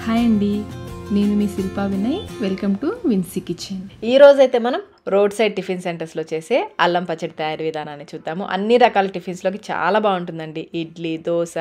Hi అండి, నేను మీ Shilpa Vinay. Welcome to Vinsy kitchen. ఈ రోజైతే మనం రోడ్ సైడ్ టిఫిన్ సెంటర్స్లో చేసే అల్లం పచ్చడి తయారీ విధానాన్ని చూద్దాము. అన్ని రకాల టిఫిన్స్లోకి చాలా బాగుంటుందండి. ఇడ్లీ, దోశ,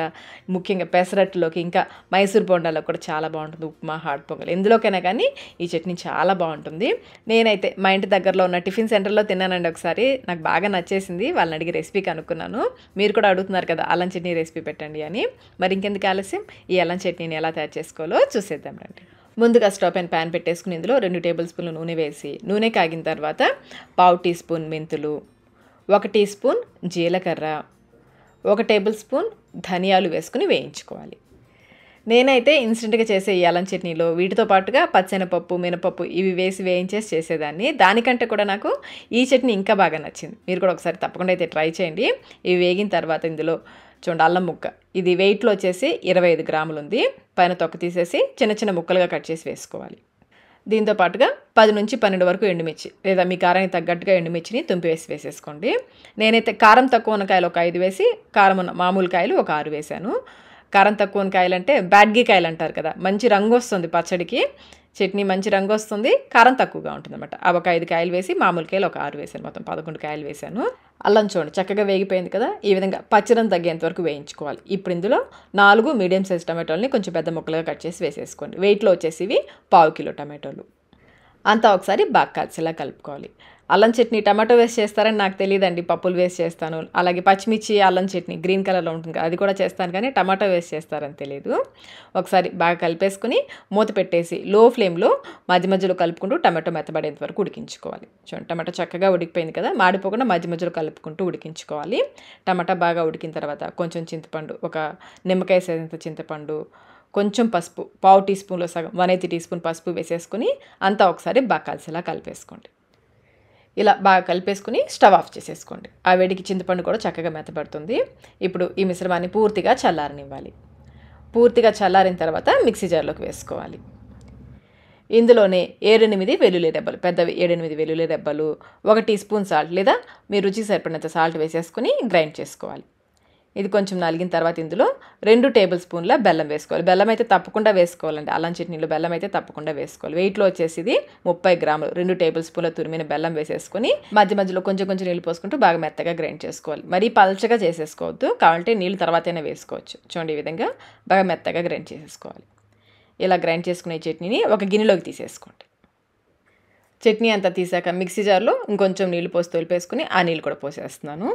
ముఖ్యంగా పెసరట్టులోకి, ఇంకా మైసూర్ బోండాలో కూడా చాలా బాగుంటుంది. ఉప్మా, హాట్ పొంగల్, ఎందులోకైనా కానీ ఈ చట్నీ చాలా బాగుంటుంది. నేనైతే మా ఇంటి దగ్గరలో ఉన్న టిఫిన్ సెంటర్లో తిన్నానండి ఒకసారి. నాకు బాగా నచ్చేసింది. వాళ్ళని అడిగి రెసిపీ కనుక్కున్నాను. మీరు కూడా అడుగుతున్నారు కదా అల్లం చట్నీ రెసిపీ పెట్టండి అని. మరి ఇంకెందుకు ఆలస్యం, ఈ అల్లం చట్నీని ఎలా తయారు చేసుకోవాలో చూసేద్దాం రండి. ముందుగా స్టవ్ పైన ప్యాన్ పెట్టేసుకుని ఇందులో 2 టేబుల్ స్పూన్లు నూనె వేసి, నూనె కాగిన తర్వాత 1/2 టీ స్పూన్ మెంతులు, 1 టీ స్పూన్ జీలకర్ర, 1 టేబుల్ స్పూన్ ధనియాలు వేసుకుని వేయించుకోవాలి. నేనైతే ఇన్స్టెంట్గా చేసే ఈ అల్లం చట్నీలో వీటితో పాటుగా పచ్చెనపప్పు, మినపప్పు ఇవి వేసి వేయించేసి చేసేదాన్ని. దానికంటే కూడా నాకు ఈ చట్నీ ఇంకా బాగా నచ్చింది. మీరు కూడా ఒకసారి తప్పకుండా అయితే ట్రై చేయండి. ఇవి వేగిన తర్వాత ఇందులో చూడండి అల్లం ముక్క, ఇది వెయిట్లో వచ్చేసి 25 గ్రాములు ఉంది. పైన తొక్క తీసేసి చిన్న చిన్న ముక్కలుగా కట్ చేసి వేసుకోవాలి. దీంతో పాటుగా 10 నుంచి 12 వరకు ఎండుమిర్చి, లేదా మీ కారానికి తగ్గట్టుగా ఎండుమిర్చిని తుంపి వేసేసుకోండి. నేనైతే కారం తక్కువ ఉన్న కాయలు ఒక 5 వేసి, కారం ఉన్న మామూలు కాయలు ఒక 6 వేశాను. కారం తక్కువ ఉన్న కాయలు అంటే బ్యాడ్గి కాయలు అంటారు కదా, మంచి రంగు వస్తుంది పచ్చడికి, చట్నీ మంచి రంగు వస్తుంది, కారం తక్కువగా ఉంటుంది అనమాట. అవి ఒక 5 కాయలు వేసి, మామూలు కాయలు ఒక 6 వేసాను, మొత్తం 11 కాయలు వేసాను. అల్లం చూడండి చక్కగా వేగిపోయింది కదా, ఈ విధంగా పచ్చరం తగ్గేంత వరకు వేయించుకోవాలి. ఇప్పుడు ఇందులో 4 మీడియం సైజ్ టమాటోలని కొంచెం పెద్ద ముక్కలుగా కట్ చేసి వేసేసుకోండి. వెయిట్లో వచ్చేసి ఇవి 1/2 కిలో టమాటోలు. అంతా ఒకసారి బాగా కలిసేలా కలుపుకోవాలి. అల్లం చట్నీ టమాటో వేసి చేస్తారని నాకు తెలియదండి, పప్పులు వేసి చేస్తాను. అలాగే పచ్చిమిర్చి అల్లం చట్నీ గ్రీన్ కలర్లో ఉంటుంది కదా, అది కూడా చేస్తాను, కానీ టమాటో వేసి చేస్తారని తెలియదు. ఒకసారి బాగా కలిపేసుకుని మూత పెట్టేసి లో ఫ్లేమ్లో మధ్య మధ్యలో కలుపుకుంటూ టమాటో మెత్తబడేంత వరకు ఉడికించుకోవాలి. చూడండి టమాటో చక్కగా ఉడికిపోయింది కదా, మాడిపోకుండా మధ్య మధ్యలో కలుపుకుంటూ ఉడికించుకోవాలి. టమాటా బాగా ఉడికిన తర్వాత కొంచెం చింతపండు, ఒక నిమ్మకాయ సైజంత చింతపండు, కొంచెం పసుపు, 1/2 టీ స్పూన్లో సగం 1/8 టీ స్పూన్ పసుపు వేసేసుకుని అంతా ఒకసారి బాగా కలిసేలా కలిపేసుకోండి. ఇలా బాగా కలిపేసుకుని స్టవ్ ఆఫ్ చేసేసుకోండి. ఆ వేడికి చింతపండు కూడా చక్కగా మెత్తబడుతుంది. ఇప్పుడు ఈ మిశ్రమాన్ని పూర్తిగా చల్లారనివ్వాలి. పూర్తిగా చల్లారిన తర్వాత మిక్సీ జార్లోకి వేసుకోవాలి. ఇందులోనే 7-8 వెల్లుల్లి రెబ్బలు, పెద్దవి 7-8 వెల్లుల్లి రెబ్బలు, 1 టీ స్పూన్ సాల్ట్, లేదా మీ రుచికి సరిపడినంత సాల్ట్ వేసేసుకుని గ్రైండ్ చేసుకోవాలి. ఇది కొంచెం నలిగిన తర్వాత ఇందులో 2 టేబుల్ స్పూన్ల బెల్లం వేసుకోవాలి. బెల్లం అయితే తప్పకుండా వేసుకోవాలండి, అల్లం చట్నీలో బెల్లం అయితే తప్పకుండా వేసుకోవాలి. వెయిట్లో వచ్చేసి ఇది 30 గ్రాములు. 2 టేబుల్ స్పూన్ల తురిమిన బెల్లం వేసేసుకుని మధ్య మధ్యలో కొంచెం కొంచెం నీళ్ళు పోసుకుంటూ బాగా మెత్తగా గ్రైండ్ చేసుకోవాలి. మరీ పల్చగా చేసేసుకోవద్దు, కావాలంటే నీళ్ళు తర్వాతైనా వేసుకోవచ్చు. చూడండి ఈ విధంగా బాగా మెత్తగా గ్రైండ్ చేసేసుకోవాలి. ఇలా గ్రైండ్ చేసుకునే చట్నీని ఒక గిన్నెలోకి తీసేసుకోండి. చట్నీ అంతా తీసాక మిక్సీ జార్లో ఇంకొంచెం నీళ్ళు పోసి తొలిపేసుకుని ఆ నీళ్ళు కూడా పోసేస్తున్నాను.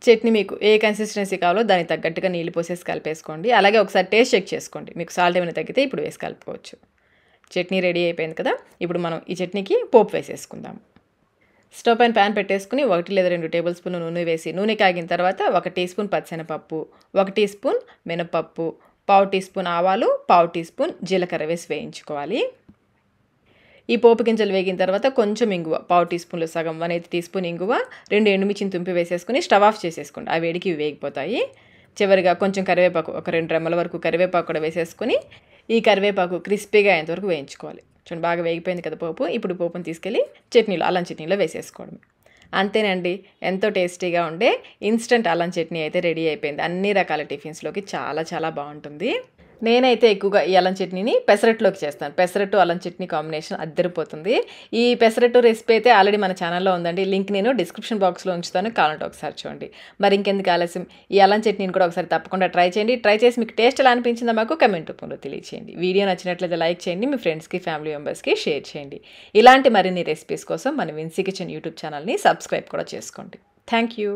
చట్నీ మీకు ఏ కన్సిస్టెన్సీ కావాలో దానికి తగ్గట్టుగా నీళ్ళు పోసేసి కలిపేసుకోండి. అలాగే ఒకసారి టేస్ట్ చెక్ చేసుకోండి, మీకు సాల్ట్ ఏమైనా తగ్గితే ఇప్పుడు వేసి కలుపుకోవచ్చు. చట్నీ రెడీ అయిపోయింది కదా, ఇప్పుడు మనం ఈ చట్నీకి పోపు వేసేసుకుందాం. స్టవ్ పైన ప్యాన్ పెట్టేసుకుని 1 లేదా 2 టేబుల్ స్పూన్ నూనె వేసి, నూనె కాగిన తర్వాత 1 టీ స్పూన్ పచ్చెనపప్పు, 1 టీ స్పూన్ మినపప్పు, 1/2 టీ స్పూన్ ఆవాలు, 1/2 టీ స్పూన్ జీలకర్ర వేసి వేయించుకోవాలి. ఈ పోపు గింజలు వేగిన తర్వాత కొంచెం ఇంగువ, 1/2 టీ స్పూన్లో సగం 1/8 టీ స్పూన్ ఇంగువ, 2 ఎండుమిర్చిని తుంపి వేసేసుకుని స్టవ్ ఆఫ్ చేసేసుకోండి. ఆ వేడికి ఇవి వేగిపోతాయి. చివరిగా కొంచెం కరివేపాకు, ఒక 2 రెమ్మల వరకు కరివేపాకు కూడా వేసేసుకుని ఈ కరివేపాకు క్రిస్పీగా అయ్యేంతవరకు వేయించుకోవాలి. చూడండి బాగా వేగిపోయింది కదా పోపు. ఇప్పుడు పోపుని తీసుకెళ్ళి చట్నీలో, అల్లం చట్నీలో వేసేసుకోవడం. అంతేనండి, ఎంతో టేస్టీగా ఉండే ఇన్స్టెంట్ అల్లం చట్నీ అయితే రెడీ అయిపోయింది. అన్ని రకాల టిఫిన్స్లోకి చాలా చాలా బాగుంటుంది. నేనైతే ఎక్కువగా ఈ అల్లం చట్నీని పెసరట్టులోకి చేస్తాను. పెసరట్టు అల్లం చట్నీ కాంబినేషన్ అద్దరిపోతుంది. ఈ పెసరట్టు రెసిపీ అయితే ఆల్రెడీ మన ఛానల్లో ఉందండి, లింక్ నేను డిస్క్రిప్షన్ బాక్స్లో ఉంచుతాను, కావాలంటే ఒకసారి చూడండి. మరి ఇంకెందుకు ఆలస్యం, ఈ అల్లం చట్నీని కూడా ఒకసారి తప్పకుండా ట్రై చేయండి. ట్రై చేసి మీకు టేస్ట్ ఎలా అనిపించిందో మాకు కమెంట్ రూపంలో తెలియచేయండి. వీడియో నచ్చినట్లయితే లైక్ చేయండి, మీ ఫ్రెండ్స్కి, ఫ్యామిలీ మెంబర్స్కి షేర్ చేయండి. ఇలాంటి మరిన్ని రెసిపీస్ కోసం మన విన్సీ కిచెన్ యూట్యూబ్ ఛానల్ని సబ్స్క్రైబ్ కూడా చేసుకోండి. Thank you.